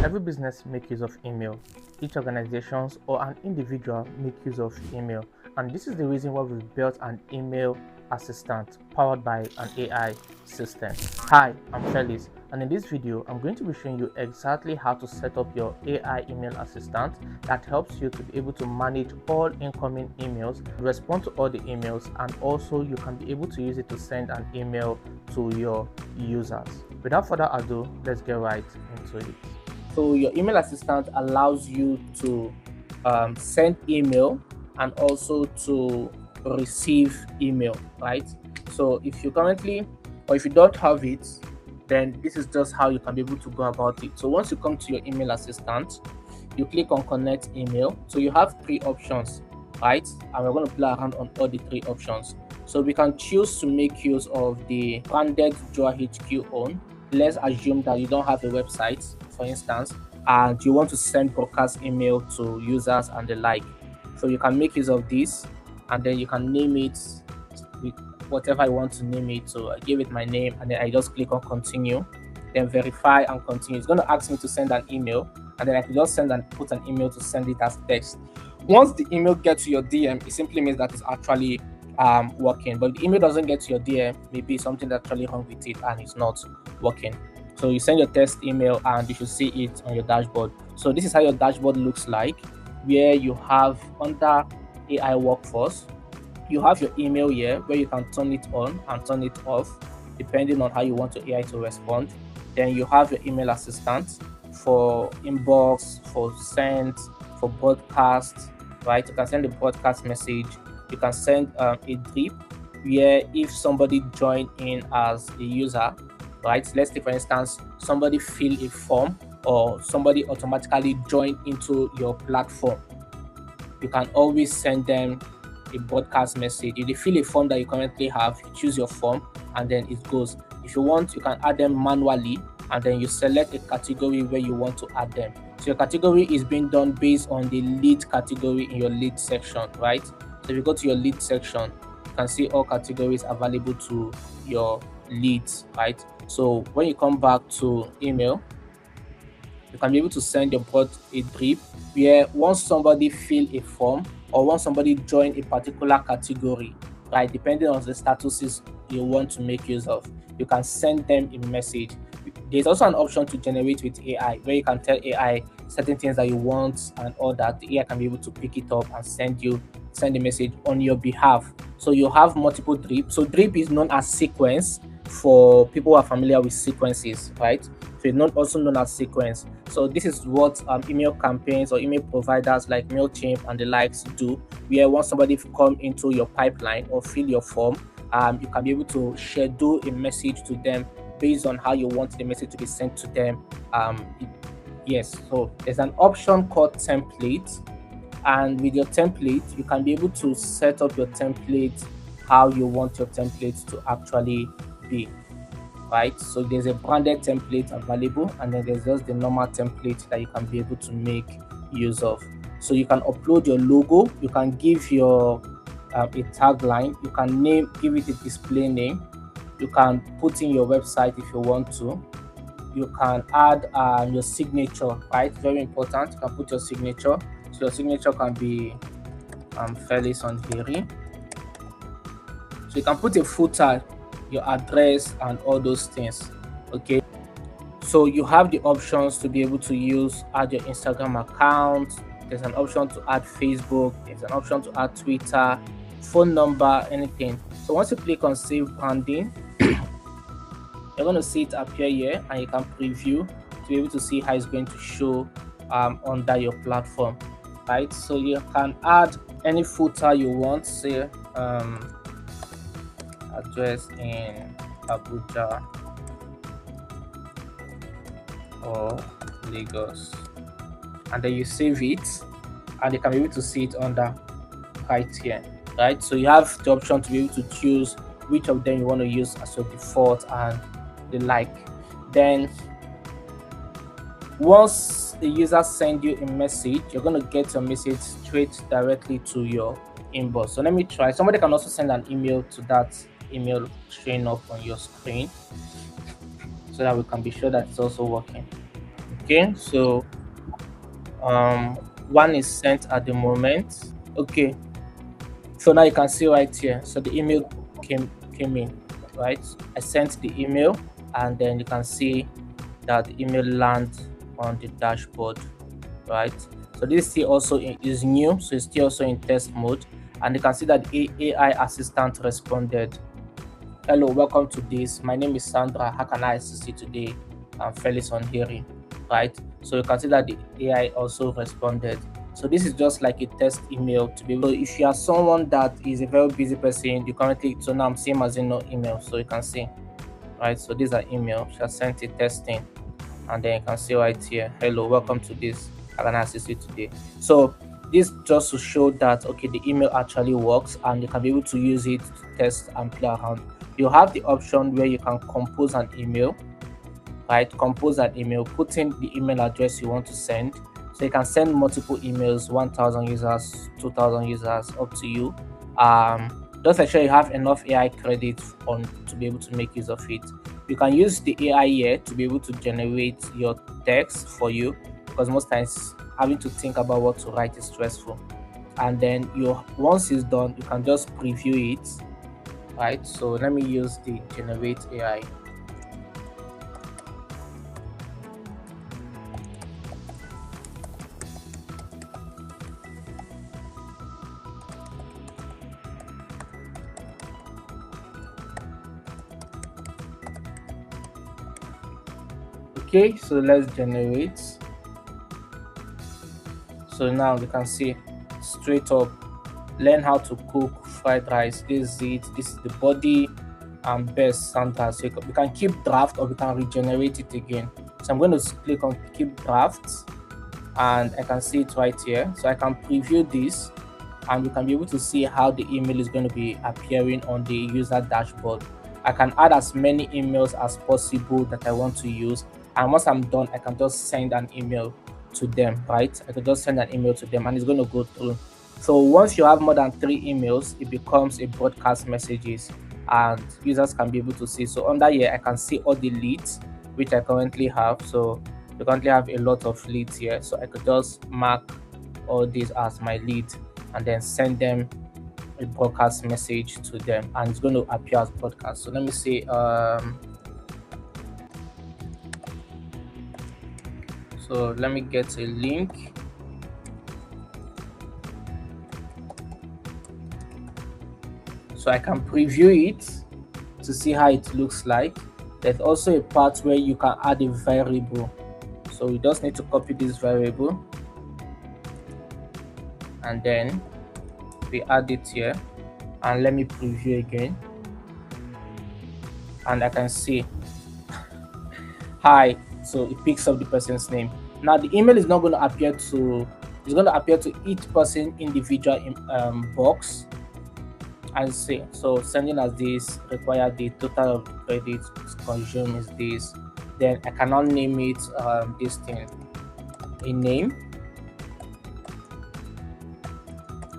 Every business make use of email. Each organizations or an individual make use of email, and this is the reason why we've built an email assistant powered by an AI system. Hi, I'm Felix, and in this video I'm going to be showing you exactly how to set up your AI email assistant that helps you to be able to manage all incoming emails, respond to all the emails, and also you can be able to use it to send an email to your users. Without further ado, let's get right into it. So your email assistant allows you to send email and also to receive email, right? So if you currently, or if you don't have it, then this is just how you can be able to go about it. So once you come to your email assistant, you click on connect email. So you have three options, right? And we're going to play around on all the three options. So we can choose to make use of the branded JohaHQ on. Let's assume that you don't have a website, for instance, and you want to send broadcast email to users and the like. So you can make use of this, and then you can name it with whatever I want to name it. So I give it my name, and then I just click on continue, then verify and continue. It's going to ask me to send an email, and then I can just put an email to send it as text. Once the email gets to your DM, it simply means that it's actually working. But if the email doesn't get to your DM, maybe something that's actually wrong with it and it's not working. So you send your test email and you should see it on your dashboard. So this is how your dashboard looks like, where you have under AI workforce, you have your email here where you can turn it on and turn it off depending on how you want your AI to respond. Then you have your email assistant for inbox, for send, for broadcast, right? You can send a broadcast message. You can send a drip where if somebody join in as a user, right? Let's say for instance, somebody fill a form or somebody automatically join into your platform, you can always send them a broadcast message. If they fill a form that you currently have, you choose your form and then it goes. If you want, you can add them manually and then you select a category where you want to add them. So your category is being done based on the lead category in your lead section, right? So if you go to your lead section, you can see all categories available to your leads, right? So when you come back to email, you can be able to send your bot a drip where once somebody fill a form or once somebody join a particular category, right, depending on the statuses you want to make use of, you can send them a message. There's also an option to generate with AI where you can tell AI certain things that you want and all that. The AI can be able to pick it up and send a message on your behalf. So you have multiple drip. So drip is known as sequence for people who are familiar with sequences, right? So it's not also known as sequence. So this is what email campaigns or email providers like MailChimp and the likes do, where once somebody come into your pipeline or fill your form, you can be able to schedule a message to them based on how you want the message to be sent to them. Yes, so there's an option called template, and with your template, you can be able to set up your template how you want your template to actually be, right? So there's a branded template available, and then there's just the normal template that you can be able to make use of. So you can upload your logo, you can give your a tagline, you can give it a display name, you can put in your website if you want to, you can add your signature, right? Very important. You can put your signature. So your signature can be Felix on Hiri. So you can put a footer, your address, and all those things. Okay. So you have the options to be able to add your Instagram account. There's an option to add Facebook. There's an option to add Twitter, phone number, anything. So once you click on save branding, you're going to see it appear here, and you can preview to be able to see how it's going to show under your platform, right? So you can add any footer you want, say address in Abuja or Lagos, and then you save it, and you can be able to see it under right here, right? So you have the option to be able to choose which of them you want to use as your default and the like. Then once the user send you a message, you're going to get your message straight directly to your inbox. So let me try. Somebody can also send an email to that email showing up on your screen so that we can be sure that it's also working. Okay, so um, one is sent at the moment. Okay, so now you can see right here. So the email came in, right? I sent the email, and then you can see that the email lands on the dashboard, right? So this still also is new, so it's still also in test mode, and you can see that the AI assistant responded. Hello, welcome to this. My name is Sandra. How can I assist you today? I'm Felix on hearing, right? So you can see that the AI also responded. So this is just like a test email to be able. So if you are someone that is a very busy person, you currently, so now I'm same as in no email, so you can see, right? So these are email. She has sent it testing, and then you can see right here, hello, welcome to this. How can I assist you today? So this just to show that okay, the email actually works, and you can be able to use it to test and play around. You have the option where you can compose an email, right? Compose an email, put in the email address you want to send. So you can send multiple emails, 1,000 users, 2,000 users, up to you. Just make sure you have enough AI credit on to be able to make use of it. You can use the AI here to be able to generate your text for you, because most times having to think about what to write is stressful. And then once it's done, you can just preview it, right? So let me use the generate AI. Okay, so let's generate. So now we can see straight up, learn how to cook fried rice. This is it. This is the body and best Santa. So we can keep draft, or we can regenerate it again. So I'm going to click on keep drafts, and I can see it right here. So I can preview this, and you can be able to see how the email is going to be appearing on the user dashboard. I can add as many emails as possible that I want to use, and once I'm done, I can just send an email to them, right? I can just send an email to them, and it's going to go through. So once you have more than 3 emails, it becomes a broadcast messages, and users can be able to see. So under here, I can see all the leads which I currently have. So I currently have a lot of leads here, so I could just mark all these as my lead, and then send them a broadcast message to them, and it's going to appear as broadcast. So let me say so let me get a link. So I can preview it to see how it looks like. There's also a part where you can add a variable. So we just need to copy this variable, and then we add it here, and let me preview again, and I can see hi. So it picks up the person's name. Now the email is not going to appear to, it's going to appear to each person individual box, and see, so sending as this, require the total of credit consumed is this. Then I cannot name it this thing, a name.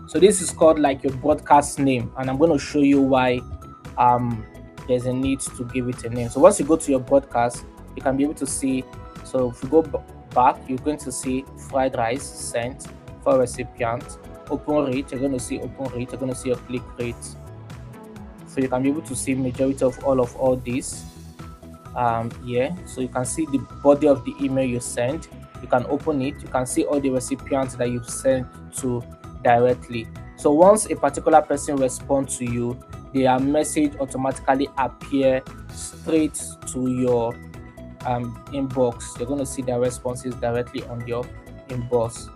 So this is called like your broadcast name, and I'm going to show you why there's a need to give it a name. So once you go to your broadcast, you can be able to see. So if you go back, you're going to see fried rice sent for recipient. Open rate, you're going to see open rate, you're going to see your click rate. So you can be able to see majority of all this here. So you can see the body of the email you sent. You can open it, you can see all the recipients that you've sent to directly. So once a particular person responds to you, their message automatically appear straight to your inbox. You're going to see their responses directly on your inbox.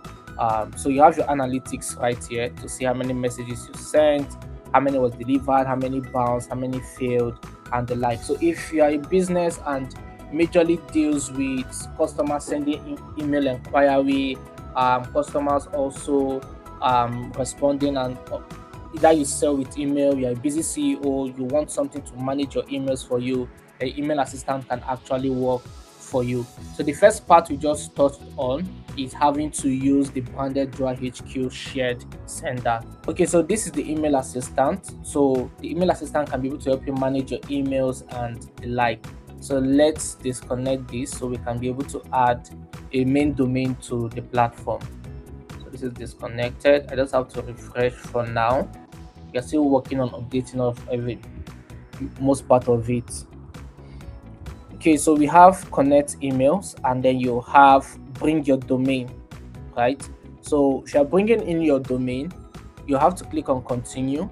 So you have your analytics right here to see how many messages you sent, how many was delivered, how many bounced, how many failed, and the like. So if you are a business and majorly deals with customers sending email inquiry, customers also responding, and either you sell with email, you're a busy CEO, you want something to manage your emails for you, an email assistant can actually work for you. So the first part we just touched on is having to use the branded JohaHQ shared sender. Okay, so this is the email assistant. So the email assistant can be able to help you manage your emails and the like. So let's disconnect this so we can be able to add a main domain to the platform. So this is disconnected. I just have to refresh for now. You're still working on updating of most part of it. Okay, so we have connect emails, and then you have bring your domain, right? So if you're bringing in your domain, you have to click on continue,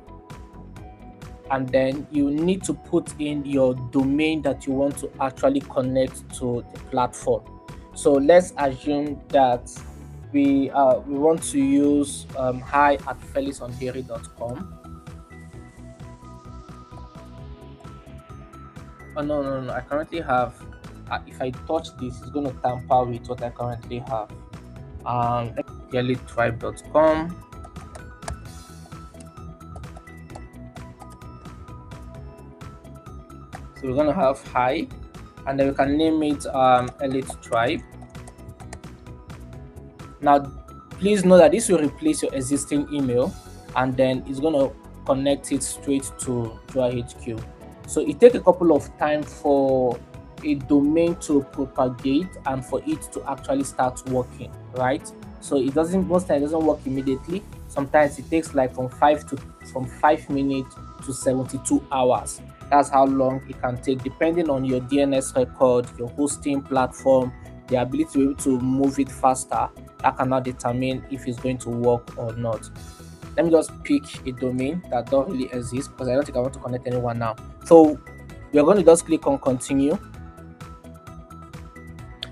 and then you need to put in your domain that you want to actually connect to the platform. So let's assume that we want to use hi@felisondere.com. Oh no, I currently have if I touch this, it's going to tamper with what I currently have. Elitetribe.com. So we're going to have hi, and then we can name it Elite Tribe. Now please know that this will replace your existing email, and then it's going to connect it straight to JohaHQ. So it takes a couple of time for a domain to propagate and for it to actually start working, right? So it doesn't, most times it doesn't work immediately. Sometimes it takes like from 5 minutes to 72 hours. That's how long it can take, depending on your DNS record, your hosting platform, the ability to be able to move it faster. That can now determine if it's going to work or not. Let me just pick a domain that don't really exist, because I don't think I want to connect anyone now. So we're going to just click on continue,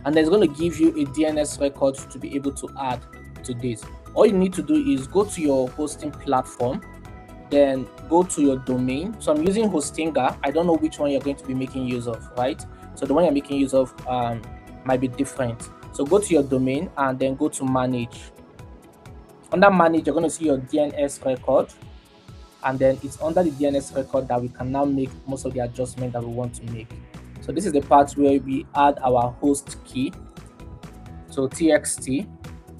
and then it's going to give you a DNS record to be able to add to this. All you need to do is go to your hosting platform, then go to your domain. So I'm using Hostinga. I don't know which one you're going to be making use of, right? So the one you're making use of might be different. So go to your domain and then go to manage. Under manage, you're going to see your DNS record, and then it's under the DNS record that we can now make most of the adjustment that we want to make. So this is the part where we add our host key. So txt.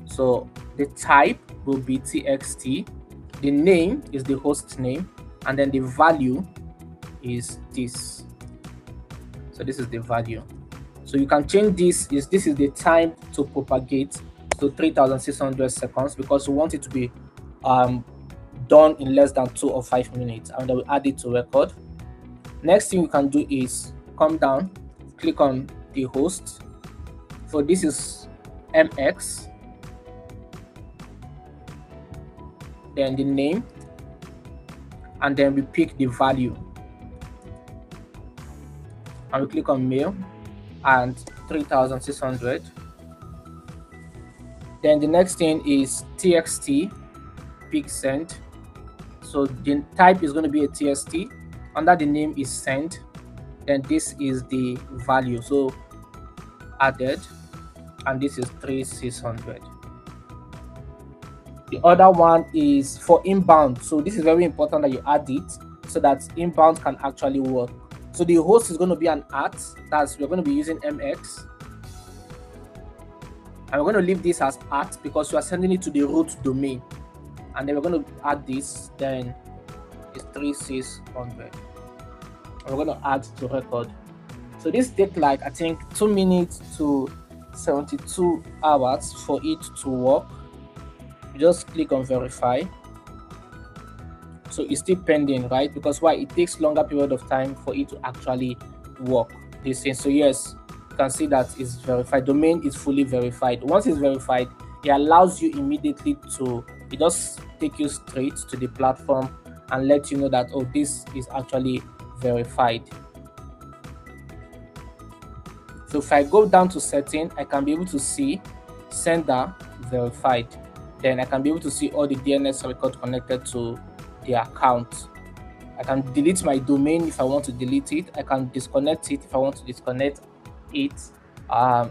So the type will be txt. The name is the host name, and then the value is this. So this is the value. So you can change this. This is the time to propagate to 3,600 seconds, because we want it to be done in less than 2 or 5 minutes, and then we add it to record. Next thing you can do is come down, click on the host. So this is MX, then the name, and then we pick the value, and we click on mail and 3,600. Then the next thing is txt, pick send. So the type is going to be a txt. Under the name is send. Then this is the value, so added, and this is 3,600. The other one is for inbound. So this is very important that you add it so that inbound can actually work. So the host is going to be an @ that's we're going to be using MX, and we're going to leave this as @ because we are sending it to the root domain, and then we're going to add this, then it's 3,600. We're going to add to record. So this takes like, I think, 2 minutes to 72 hours for it to work. You just click on verify. So it's still pending, right? Because why? It takes longer period of time for it to actually work. This thing. So yes, you can see that it's verified. Domain is fully verified. Once it's verified, it allows you immediately to, it just take you straight to the platform and let you know that, oh, this is actually verified. So if I go down to setting, I can be able to see sender verified. Then I can be able to see all the DNS records connected to the account. I can delete my domain if I want to delete it. I can disconnect it if I want to disconnect it.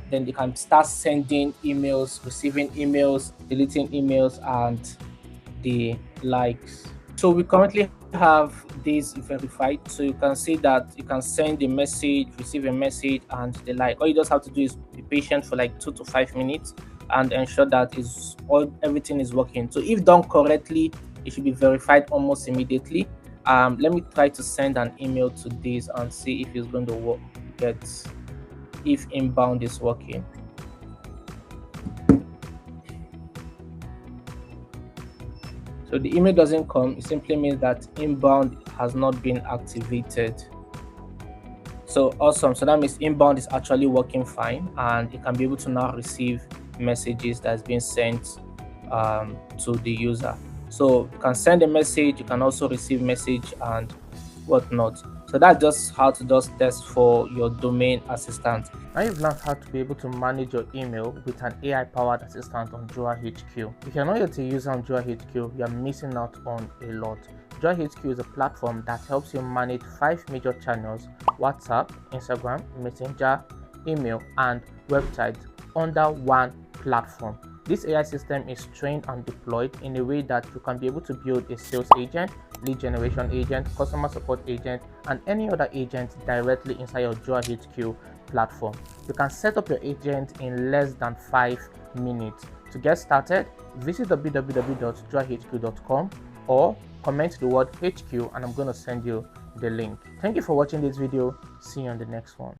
Then they can start sending emails, receiving emails, deleting emails, and the likes. So we currently have this verified. So you can see that you can send a message, receive a message, and the like. All you just have to do is be patient for like 2 to 5 minutes and ensure that everything is working. So if done correctly, it should be verified almost immediately. Let me try to send an email to this and see if it's going to work. If inbound is working. So the email doesn't come, it simply means that inbound has not been activated. So awesome. So that means inbound is actually working fine, and it can be able to now receive messages that's been sent to the user. So you can send a message, you can also receive message and whatnot. So that's just how to just test for your domain assistant. Now you've learned how to be able to manage your email with an AI-powered assistant on JohaHQ. If you're not yet a user on JohaHQ, you're missing out on a lot. JohaHQ is a platform that helps you manage 5 major channels: WhatsApp, Instagram, Messenger, email, and website under one platform. This AI system is trained and deployed in a way that you can be able to build a sales agent, lead generation agent, customer support agent, and any other agent directly inside your JohaHQ platform. You can set up your agent in less than 5 minutes. To get started, visit www.johahq.com or comment the word HQ and I'm going to send you the link. Thank you for watching this video. See you on the next one.